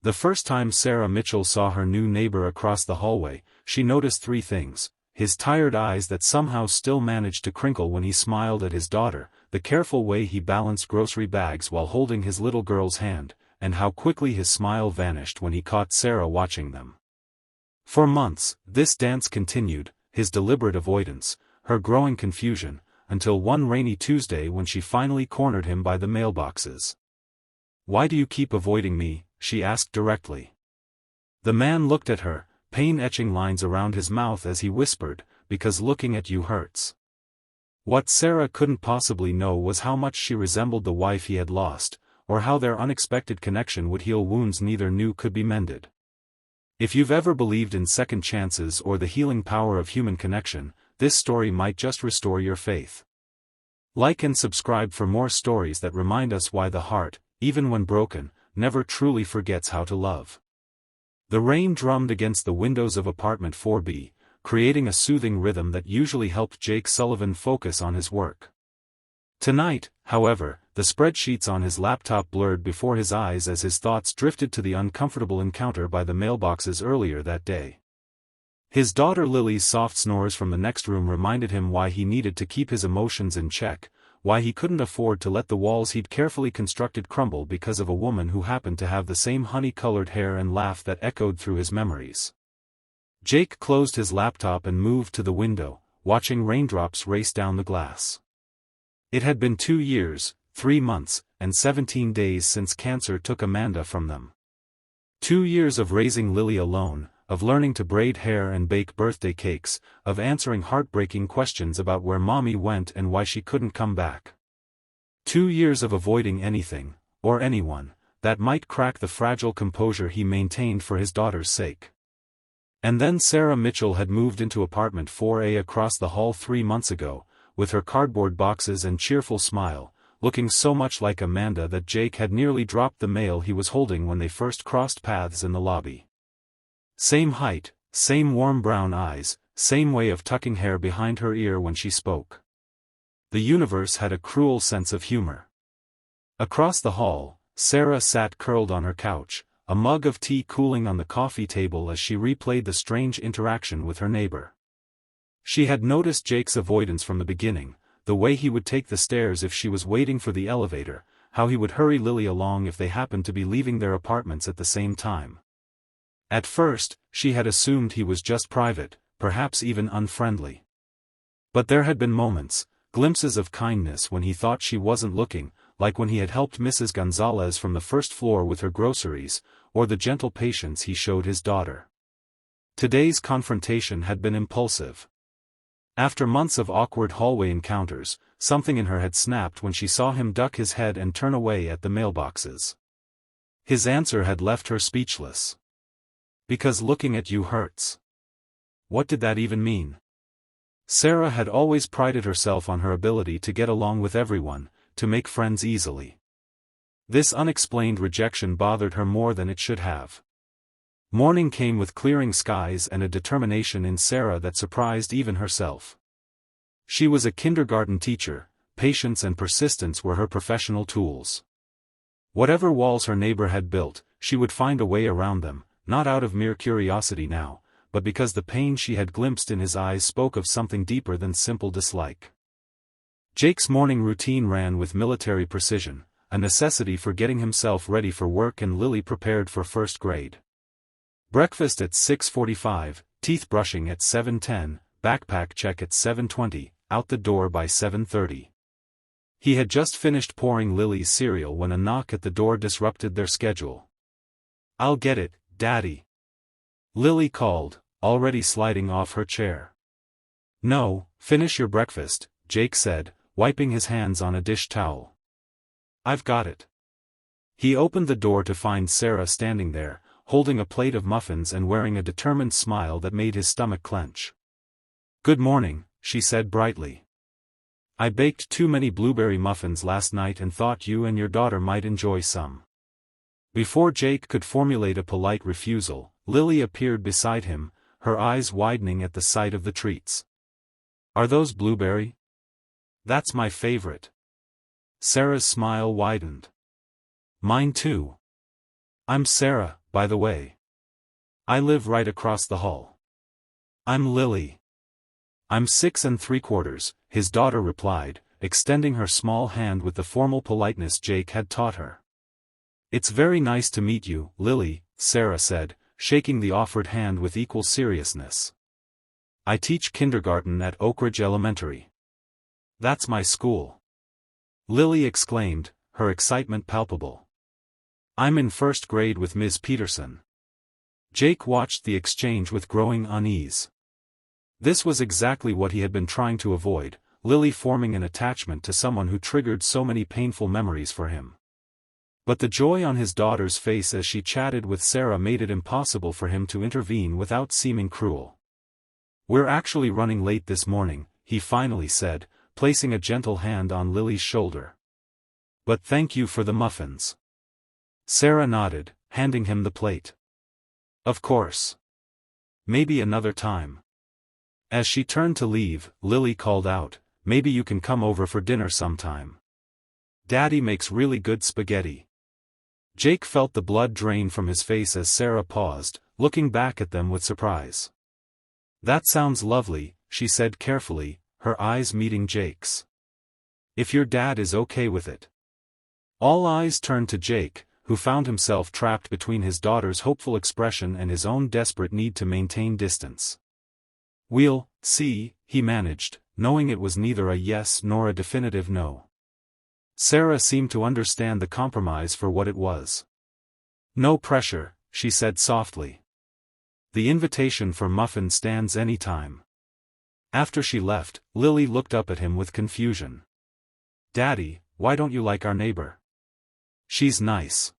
The first time Sarah Mitchell saw her new neighbor across the hallway, she noticed three things: his tired eyes that somehow still managed to crinkle when he smiled at his daughter, the careful way he balanced grocery bags while holding his little girl's hand, and how quickly his smile vanished when he caught Sarah watching them. For months, this dance continued, his deliberate avoidance, her growing confusion, until one rainy Tuesday when she finally cornered him by the mailboxes. "Why do you keep avoiding me?" she asked directly. The man looked at her, pain etching lines around his mouth as he whispered, "Because looking at you hurts." What Sarah couldn't possibly know was how much she resembled the wife he had lost, or how their unexpected connection would heal wounds neither knew could be mended. If you've ever believed in second chances or the healing power of human connection, this story might just restore your faith. Like and subscribe for more stories that remind us why the heart, even when broken, never truly forgets how to love. The rain drummed against the windows of apartment 4B, creating a soothing rhythm that usually helped Jake Sullivan focus on his work. Tonight, however, the spreadsheets on his laptop blurred before his eyes as his thoughts drifted to the uncomfortable encounter by the mailboxes earlier that day. His daughter Lily's soft snores from the next room reminded him why he needed to keep his emotions in check, why he couldn't afford to let the walls he'd carefully constructed crumble because of a woman who happened to have the same honey-colored hair and laugh that echoed through his memories. Jake closed his laptop and moved to the window, watching raindrops race down the glass. It had been 2 years, 3 months, and 17 days since cancer took Amanda from them. 2 years of raising Lily alone, of learning to braid hair and bake birthday cakes, of answering heartbreaking questions about where mommy went and why she couldn't come back. 2 years of avoiding anything, or anyone, that might crack the fragile composure he maintained for his daughter's sake. And then Sarah Mitchell had moved into apartment 4A across the hall 3 months ago, with her cardboard boxes and cheerful smile, looking so much like Amanda that Jake had nearly dropped the mail he was holding when they first crossed paths in the lobby. Same height, same warm brown eyes, same way of tucking hair behind her ear when she spoke. The universe had a cruel sense of humor. Across the hall, Sarah sat curled on her couch, a mug of tea cooling on the coffee table as she replayed the strange interaction with her neighbor. She had noticed Jake's avoidance from the beginning, the way he would take the stairs if she was waiting for the elevator, how he would hurry Lily along if they happened to be leaving their apartments at the same time. At first, she had assumed he was just private, perhaps even unfriendly. But there had been moments, glimpses of kindness when he thought she wasn't looking, like when he had helped Mrs. Gonzalez from the first floor with her groceries, or the gentle patience he showed his daughter. Today's confrontation had been impulsive. After months of awkward hallway encounters, something in her had snapped when she saw him duck his head and turn away at the mailboxes. His answer had left her speechless. "Because looking at you hurts." What did that even mean? Sarah had always prided herself on her ability to get along with everyone, to make friends easily. This unexplained rejection bothered her more than it should have. Morning came with clearing skies and a determination in Sarah that surprised even herself. She was a kindergarten teacher, patience and persistence were her professional tools. Whatever walls her neighbor had built, she would find a way around them, not out of mere curiosity now, but because the pain she had glimpsed in his eyes spoke of something deeper than simple dislike. Jake's morning routine ran with military precision, a necessity for getting himself ready for work and Lily prepared for first grade. Breakfast at 6:45, teeth brushing at 7:10, backpack check at 7:20, out the door by 7:30. He had just finished pouring Lily's cereal when a knock at the door disrupted their schedule. "I'll get it, Daddy," Lily called, already sliding off her chair. "No, finish your breakfast," Jake said, wiping his hands on a dish towel. "I've got it." He opened the door to find Sarah standing there, holding a plate of muffins and wearing a determined smile that made his stomach clench. "Good morning," she said brightly. "I baked too many blueberry muffins last night and thought you and your daughter might enjoy some." Before Jake could formulate a polite refusal, Lily appeared beside him, her eyes widening at the sight of the treats. "Are those blueberry?" "That's my favorite." Sarah's smile widened. "Mine too." I'm Sarah, by the way. I live right across the hall. I'm Lily. I'm 6 3/4, his daughter replied, extending her small hand with the formal politeness Jake had taught her. It's very nice to meet you, Lily, Sarah said, shaking the offered hand with equal seriousness. I teach kindergarten at Oak Ridge Elementary. That's my school. Lily exclaimed, her excitement palpable. I'm in first grade with Ms. Peterson. Jake watched the exchange with growing unease. This was exactly what he had been trying to avoid, Lily forming an attachment to someone who triggered so many painful memories for him. But the joy on his daughter's face as she chatted with Sarah made it impossible for him to intervene without seeming cruel. We're actually running late this morning, he finally said, placing a gentle hand on Lily's shoulder. But thank you for the muffins. Sarah nodded, handing him the plate. Of course. Maybe another time. As she turned to leave, Lily called out, maybe you can come over for dinner sometime. Daddy makes really good spaghetti. Jake felt the blood drain from his face as Sarah paused, looking back at them with surprise. That sounds lovely, she said carefully, her eyes meeting Jake's. If your dad is okay with it. All eyes turned to Jake, who found himself trapped between his daughter's hopeful expression and his own desperate need to maintain distance. We'll see, he managed, knowing it was neither a yes nor a definitive no. Sarah seemed to understand the compromise for what it was. No pressure, she said softly. The invitation for muffin stands any time. After she left, Lily looked up at him with confusion. Daddy, why don't you like our neighbor? She's nice.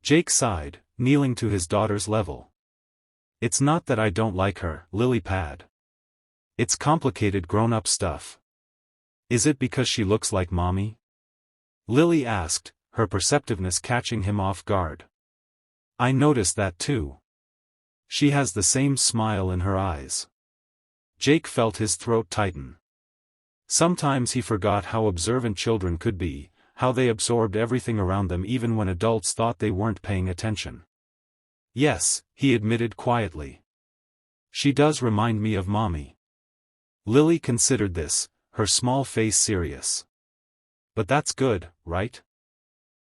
Jake sighed, kneeling to his daughter's level. It's not that I don't like her, Lily pad. It's complicated grown-up stuff. Is it because she looks like mommy? Lily asked, her perceptiveness catching him off guard. I noticed that too. She has the same smile in her eyes. Jake felt his throat tighten. Sometimes he forgot how observant children could be, how they absorbed everything around them even when adults thought they weren't paying attention. Yes, he admitted quietly. She does remind me of mommy. Lily considered this, her small face serious. But that's good, right?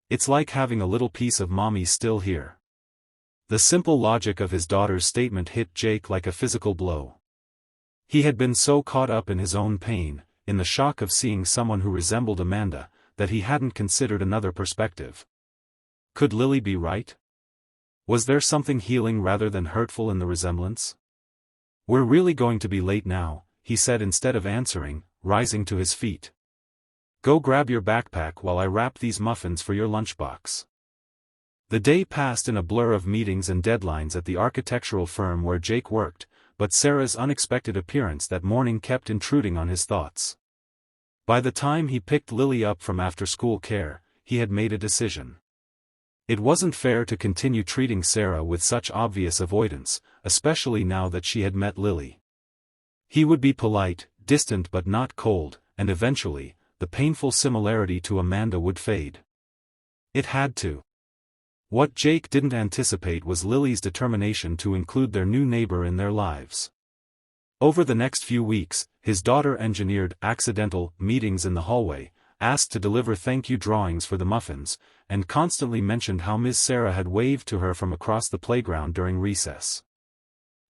It's like having a little piece of mommy still here. The simple logic of his daughter's statement hit Jake like a physical blow. He had been so caught up in his own pain, in the shock of seeing someone who resembled Amanda, that he hadn't considered another perspective. Could Lily be right? Was there something healing rather than hurtful in the resemblance? We're really going to be late now, he said instead of answering, rising to his feet. Go grab your backpack while I wrap these muffins for your lunchbox. The day passed in a blur of meetings and deadlines at the architectural firm where Jake worked, but Sarah's unexpected appearance that morning kept intruding on his thoughts. By the time he picked Lily up from after-school care, he had made a decision. It wasn't fair to continue treating Sarah with such obvious avoidance, especially now that she had met Lily. He would be polite, distant but not cold, and eventually, the painful similarity to Amanda would fade. It had to. What Jake didn't anticipate was Lily's determination to include their new neighbor in their lives. Over the next few weeks, his daughter engineered accidental meetings in the hallway, asked to deliver thank you drawings for the muffins, and constantly mentioned how Miss Sarah had waved to her from across the playground during recess.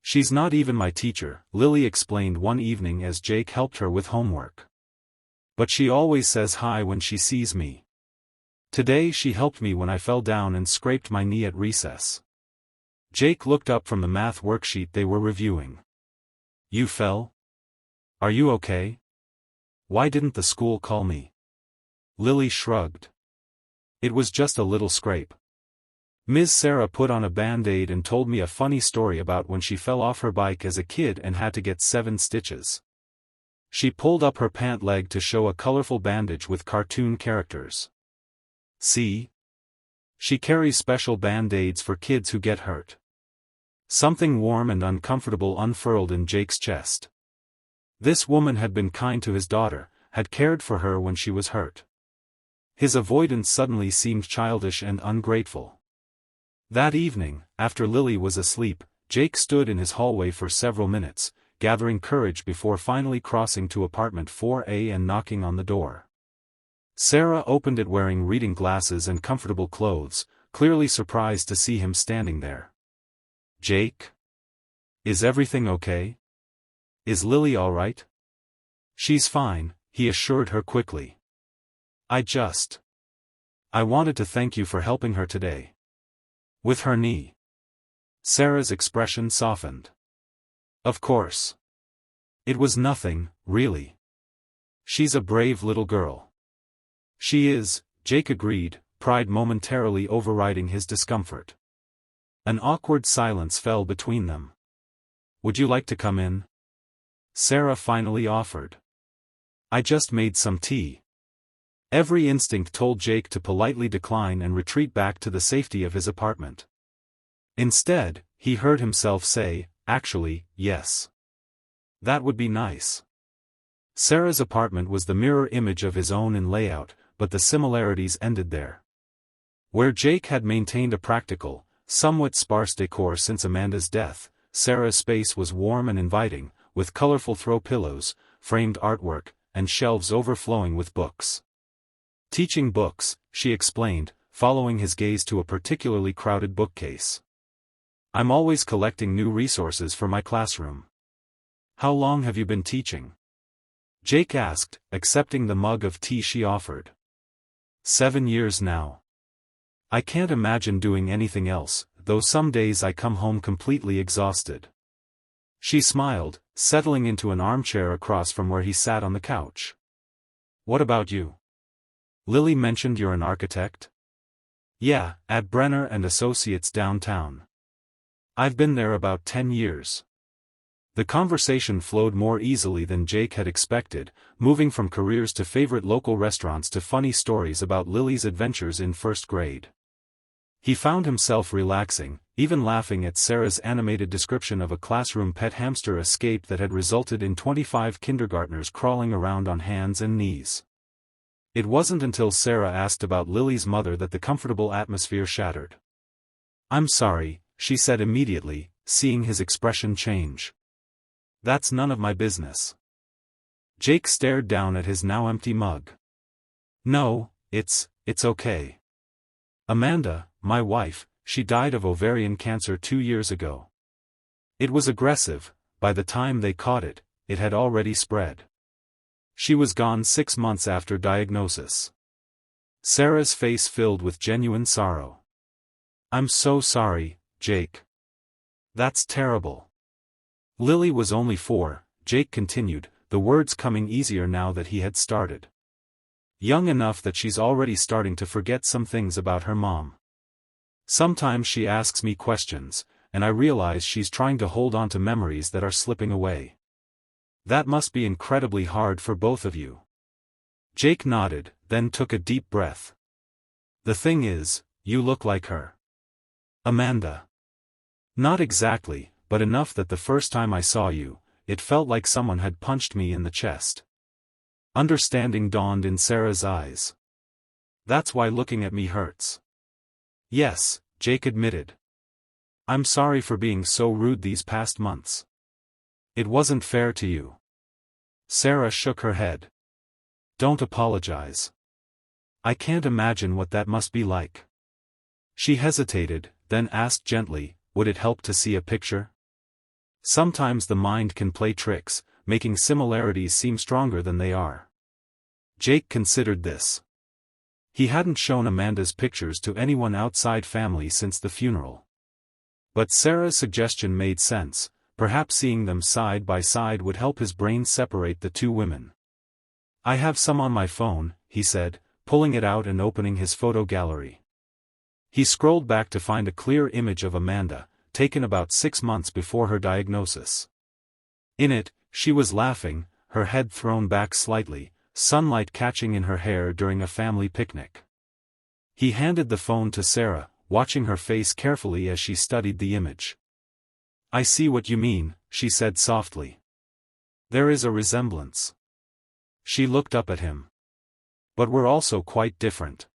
She's not even my teacher, Lily explained one evening as Jake helped her with homework. But she always says hi when she sees me. Today she helped me when I fell down and scraped my knee at recess. Jake looked up from the math worksheet they were reviewing. You fell? Are you okay? Why didn't the school call me? Lily shrugged. It was just a little scrape. Ms. Sarah put on a band-aid and told me a funny story about when she fell off her bike as a kid and had to get 7 stitches. She pulled up her pant leg to show a colorful bandage with cartoon characters. See? She carries special band-aids for kids who get hurt. Something warm and uncomfortable unfurled in Jake's chest. This woman had been kind to his daughter, had cared for her when she was hurt. His avoidance suddenly seemed childish and ungrateful. That evening, after Lily was asleep, Jake stood in his hallway for several minutes, gathering courage before finally crossing to apartment 4A and knocking on the door. Sarah opened it wearing reading glasses and comfortable clothes, clearly surprised to see him standing there. "Jake? Is everything okay? Is Lily all right?" "She's fine," he assured her quickly. I wanted to thank you for helping her today. With her knee." Sarah's expression softened. "Of course. It was nothing, really. She's a brave little girl." "She is," Jake agreed, pride momentarily overriding his discomfort. An awkward silence fell between them. "Would you like to come in?" Sarah finally offered. "I just made some tea." Every instinct told Jake to politely decline and retreat back to the safety of his apartment. Instead, he heard himself say, "Actually, yes. That would be nice." Sarah's apartment was the mirror image of his own in layout, but the similarities ended there. Where Jake had maintained a practical, somewhat sparse decor since Amanda's death, Sarah's space was warm and inviting, with colorful throw pillows, framed artwork, and shelves overflowing with books. "Teaching books," she explained, following his gaze to a particularly crowded bookcase. "I'm always collecting new resources for my classroom." "How long have you been teaching?" Jake asked, accepting the mug of tea she offered. 7 years now. I can't imagine doing anything else, though some days I come home completely exhausted." She smiled, settling into an armchair across from where he sat on the couch. "What about you? Lily mentioned you're an architect?" "Yeah, at Brenner and Associates downtown. I've been there about 10 years. The conversation flowed more easily than Jake had expected, moving from careers to favorite local restaurants to funny stories about Lily's adventures in first grade. He found himself relaxing, even laughing at Sarah's animated description of a classroom pet hamster escape that had resulted in 25 kindergartners crawling around on hands and knees. It wasn't until Sarah asked about Lily's mother that the comfortable atmosphere shattered. "I'm sorry," she said immediately, seeing his expression change. "That's none of my business." Jake stared down at his now empty mug. "No, it's okay. Amanda, my wife, she died of ovarian cancer 2 years ago. It was aggressive. By the time they caught it, it had already spread. She was gone 6 months after diagnosis." Sarah's face filled with genuine sorrow. "I'm so sorry, Jake. That's terrible." "Lily was only 4, Jake continued, the words coming easier now that he had started. "Young enough that she's already starting to forget some things about her mom. Sometimes she asks me questions, and I realize she's trying to hold on to memories that are slipping away. That must be incredibly hard for both of you." Jake nodded, then took a deep breath. "The thing is, you look like her." "Amanda?" "Not exactly, but enough that the first time I saw you, it felt like someone had punched me in the chest." Understanding dawned in Sarah's eyes. "That's why looking at me hurts." "Yes," Jake admitted. "I'm sorry for being so rude these past months. It wasn't fair to you." Sarah shook her head. "Don't apologize. I can't imagine what that must be like." She hesitated, then asked gently, "Would it help to see a picture?" Sometimes the mind can play tricks, making similarities seem stronger than they are. Jake considered this. He hadn't shown Amanda's pictures to anyone outside family since the funeral. But Sarah's suggestion made sense. Perhaps seeing them side by side would help his brain separate the two women. "I have some on my phone," he said, pulling it out and opening his photo gallery. He scrolled back to find a clear image of Amanda, taken about 6 months before her diagnosis. In it, she was laughing, her head thrown back slightly, sunlight catching in her hair during a family picnic. He handed the phone to Sarah, watching her face carefully as she studied the image. "I see what you mean," she said softly. "There is a resemblance." She looked up at him. "But we're also quite different.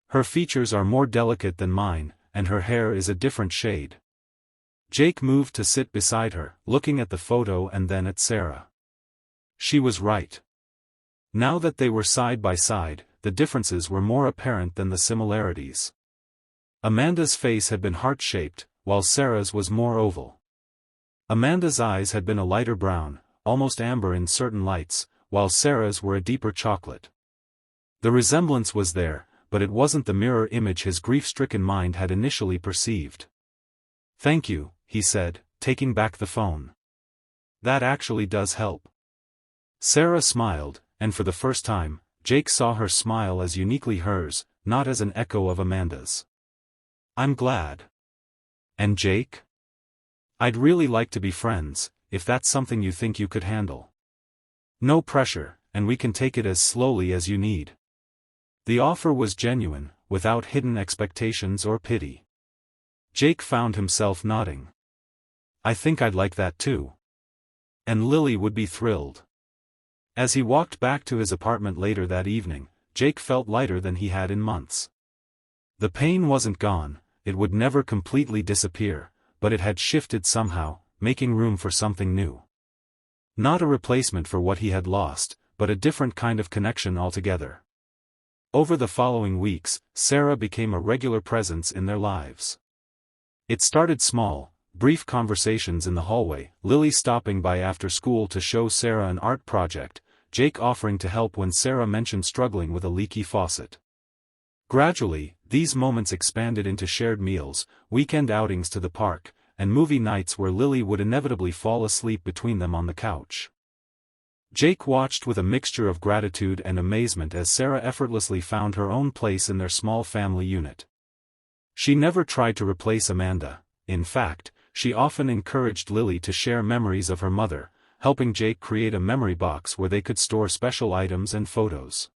Her features are more delicate than mine, and her hair is a different shade. Jake moved to sit beside her, looking at the photo and then at Sarah. She was right. Now that they were side by side, the differences were more apparent than the similarities. Amanda's face had been heart-shaped, while Sarah's was more oval. Amanda's eyes had been a lighter brown, almost amber in certain lights, while Sarah's were a deeper chocolate. The resemblance was there, but it wasn't the mirror image his grief-stricken mind had initially perceived. "Thank you," he said, taking back the phone. "That actually does help." Sarah smiled, and for the first time, Jake saw her smile as uniquely hers, not as an echo of Amanda's. "I'm glad." "And Jake? I'd really like to be friends, if that's something you think you could handle. No pressure, and we can take it as slowly as you need." The offer was genuine, without hidden expectations or pity. Jake found himself nodding. "I think I'd like that too. And Lily would be thrilled." As he walked back to his apartment later that evening, Jake felt lighter than he had in months. The pain wasn't gone, it would never completely disappear, but it had shifted somehow, making room for something new. Not a replacement for what he had lost, but a different kind of connection altogether. Over the following weeks, Sarah became a regular presence in their lives. It started small, brief conversations in the hallway, Lily stopping by after school to show Sarah an art project, Jake offering to help when Sarah mentioned struggling with a leaky faucet. Gradually, these moments expanded into shared meals, weekend outings to the park, and movie nights where Lily would inevitably fall asleep between them on the couch. Jake watched with a mixture of gratitude and amazement as Sarah effortlessly found her own place in their small family unit. She never tried to replace Amanda. In fact, she often encouraged Lily to share memories of her mother, helping Jake create a memory box where they could store special items and photos.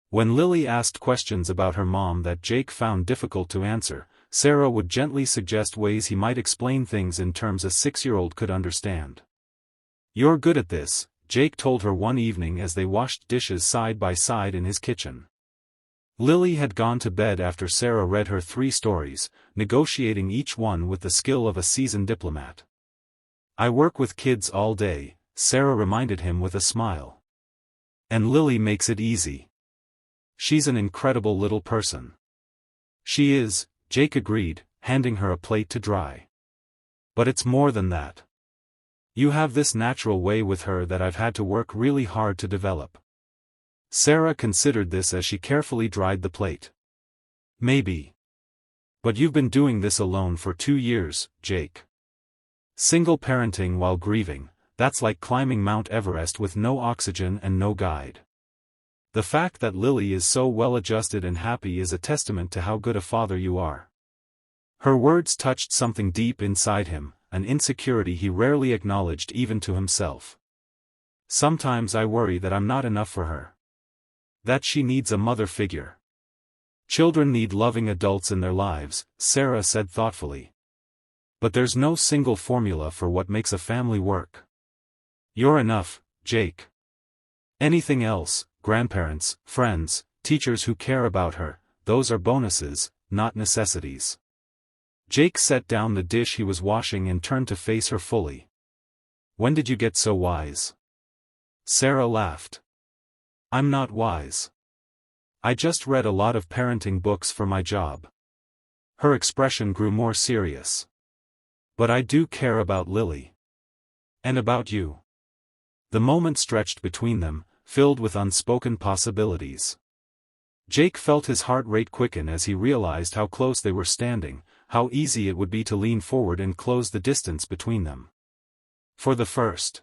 When Lily asked questions about her mom that Jake found difficult to answer, Sarah would gently suggest ways he might explain things in terms a 6-year-old could understand. "You're good at this," Jake told her one evening as they washed dishes side by side in his kitchen. Lily had gone to bed after Sarah read her 3 stories, negotiating each one with the skill of a seasoned diplomat. "I work with kids all day," Sarah reminded him with a smile. "And Lily makes it easy. She's an incredible little person." "She is," Jake agreed, handing her a plate to dry. "But it's more than that. You have this natural way with her that I've had to work really hard to develop." Sarah considered this as she carefully dried the plate. "Maybe. But you've been doing this alone for 2 years, Jake. Single parenting while grieving, that's like climbing Mount Everest with no oxygen and no guide. The fact that Lily is so well-adjusted and happy is a testament to how good a father you are." Her words touched something deep inside him, an insecurity he rarely acknowledged even to himself. "Sometimes I worry that I'm not enough for her. That she needs a mother figure." "Children need loving adults in their lives," Sarah said thoughtfully. "But there's no single formula for what makes a family work. You're enough, Jake. Anything else, grandparents, friends, teachers who care about her, those are bonuses, not necessities." Jake set down the dish he was washing and turned to face her fully. "When did you get so wise?" Sarah laughed. "I'm not wise. I just read a lot of parenting books for my job." Her expression grew more serious. "But I do care about Lily. And about you." The moment stretched between them, filled with unspoken possibilities. Jake felt his heart rate quicken as he realized how close they were standing, how easy it would be to lean forward and close the distance between them. For the first